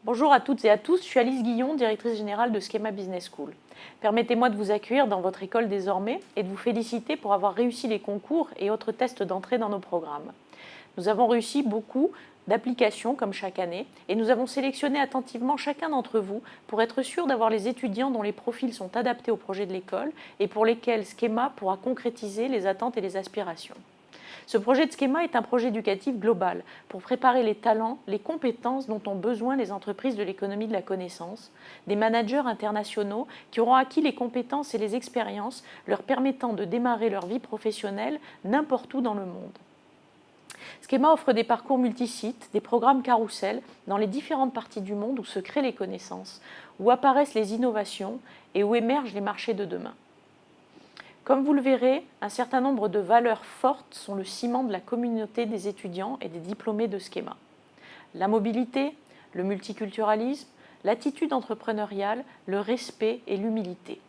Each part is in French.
Bonjour à toutes et à tous, je suis Alice Guillon, directrice générale de Schema Business School. Permettez-moi de vous accueillir dans votre école désormais et de vous féliciter pour avoir réussi les concours et autres tests d'entrée dans nos programmes. Nous avons réussi beaucoup d'applications comme chaque année et nous avons sélectionné attentivement chacun d'entre vous pour être sûr d'avoir les étudiants dont les profils sont adaptés au projet de l'école et pour lesquels Schema pourra concrétiser les attentes et les aspirations. Ce projet de Schema est un projet éducatif global pour préparer les talents, les compétences dont ont besoin les entreprises de l'économie de la connaissance, des managers internationaux qui auront acquis les compétences et les expériences leur permettant de démarrer leur vie professionnelle n'importe où dans le monde. Schema offre des parcours multisites, des programmes carousel dans les différentes parties du monde où se créent les connaissances, où apparaissent les innovations et où émergent les marchés de demain. Comme vous le verrez, un certain nombre de valeurs fortes sont le ciment de la communauté des étudiants et des diplômés de Schema. La mobilité, le multiculturalisme, l'attitude entrepreneuriale, le respect et l'humilité.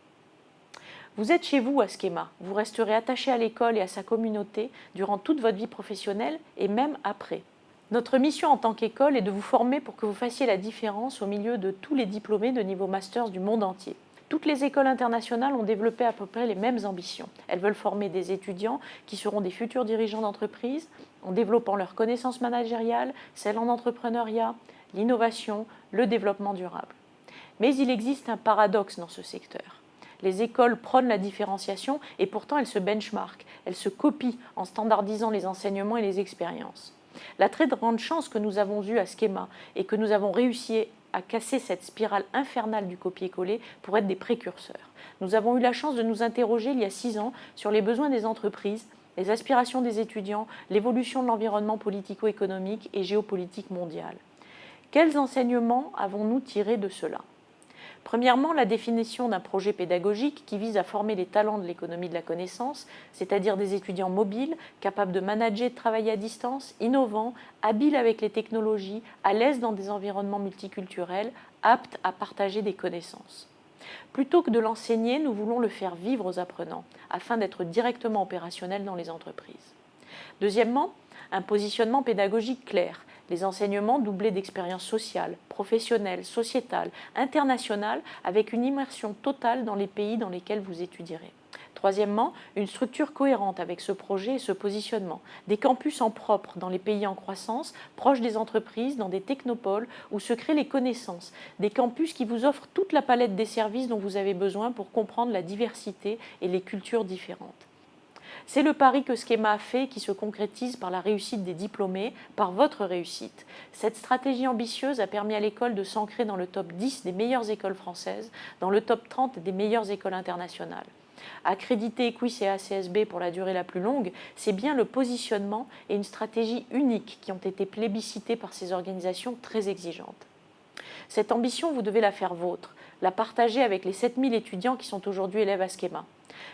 Vous êtes chez vous à Schema, vous resterez attaché à l'école et à sa communauté durant toute votre vie professionnelle et même après. Notre mission en tant qu'école est de vous former pour que vous fassiez la différence au milieu de tous les diplômés de niveau masters du monde entier. Toutes les écoles internationales ont développé à peu près les mêmes ambitions. Elles veulent former des étudiants qui seront des futurs dirigeants d'entreprise en développant leurs connaissances managériales, celles en entrepreneuriat, l'innovation, le développement durable. Mais il existe un paradoxe dans ce secteur. Les écoles prônent la différenciation et pourtant elles se benchmarkent, elles se copient en standardisant les enseignements et les expériences. La très grande chance que nous avons eue à Schema et que nous avons réussi à casser cette spirale infernale du copier-coller pour être des précurseurs. Nous avons eu la chance de nous interroger il y a 6 ans sur les besoins des entreprises, les aspirations des étudiants, l'évolution de l'environnement politico-économique et géopolitique mondial. Quels enseignements avons-nous tirés de cela ? Premièrement, la définition d'un projet pédagogique qui vise à former les talents de l'économie de la connaissance, c'est-à-dire des étudiants mobiles, capables de manager et de travailler à distance, innovants, habiles avec les technologies, à l'aise dans des environnements multiculturels, aptes à partager des connaissances. Plutôt que de l'enseigner, nous voulons le faire vivre aux apprenants, afin d'être directement opérationnels dans les entreprises. Deuxièmement, un positionnement pédagogique clair, les enseignements doublés d'expériences sociales, professionnelles, sociétales, internationales, avec une immersion totale dans les pays dans lesquels vous étudierez. Troisièmement, une structure cohérente avec ce projet et ce positionnement. Des campus en propre dans les pays en croissance, proches des entreprises, dans des technopoles où se créent les connaissances. Des campus qui vous offrent toute la palette des services dont vous avez besoin pour comprendre la diversité et les cultures différentes. C'est le pari que Schema a fait qui se concrétise par la réussite des diplômés, par votre réussite. Cette stratégie ambitieuse a permis à l'école de s'ancrer dans le top 10 des meilleures écoles françaises, dans le top 30 des meilleures écoles internationales. Accréditer Equis et ACSB pour la durée la plus longue, c'est bien le positionnement et une stratégie unique qui ont été plébiscités par ces organisations très exigeantes. Cette ambition, vous devez la faire vôtre, la partager avec les 7000 étudiants qui sont aujourd'hui élèves à Schema.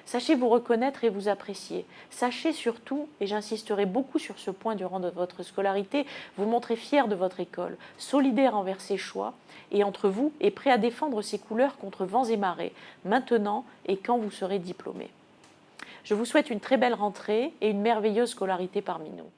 Sachez vous reconnaître et vous apprécier. Sachez surtout, et j'insisterai beaucoup sur ce point durant votre scolarité, vous montrer fier de votre école, solidaire envers ses choix et entre vous et prêt à défendre ses couleurs contre vents et marées, maintenant et quand vous serez diplômé. Je vous souhaite une très belle rentrée et une merveilleuse scolarité parmi nous.